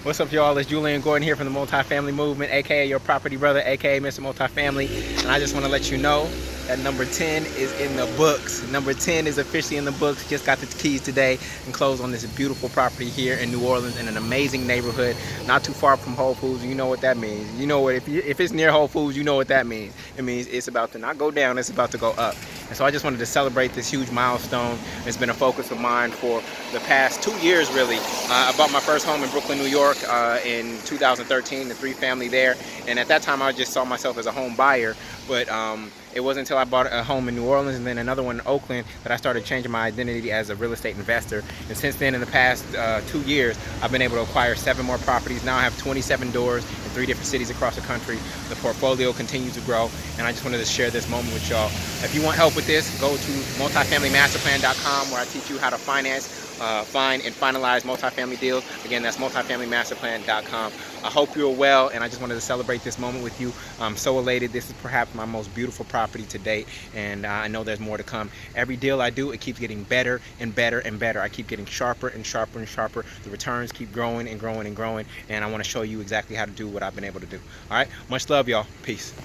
What's up, y'all? It's Jullien Gordon here from the Multifamily Movement, aka your property brother, aka Mr. Multifamily. And I just want to let you know that number 10 is in the books. Number 10 is officially in the books. Just got the keys today and closed on this beautiful property here in New Orleans in an amazing neighborhood, not too far from Whole Foods. You know what that means. You know what, if it's near Whole Foods, you know what that means. It means it's about to not go down, it's about to go up. And so I just wanted to celebrate this huge milestone. It's been a focus of mine for the past 2 years, really. I bought my first home in Brooklyn, New York in 2013, the 3-family there. And at that time, I just saw myself as a home buyer. But it wasn't until I bought a home in New Orleans and then another one in Oakland that I started changing my identity as a real estate investor. And since then, in the past 2 years, I've been able to acquire 7 more properties. Now I have 27 doors in 3 different cities across the country. The portfolio continues to grow, and I just wanted to share this moment with y'all. If you want help with this, go to multifamilymasterplan.com, where I teach you how to finance, find and finalize multifamily deals. Again, that's multifamilymasterplan.com. I hope you're well, and I just wanted to celebrate this moment with you. I'm so elated. This is perhaps my most beautiful property to date, and I know there's more to come. Every deal I do, it keeps getting better and better and better. I keep getting sharper and sharper and sharper. The returns keep growing and growing and growing, and I want to show you exactly how to do what I've been able to do. All right, much love, y'all. Peace.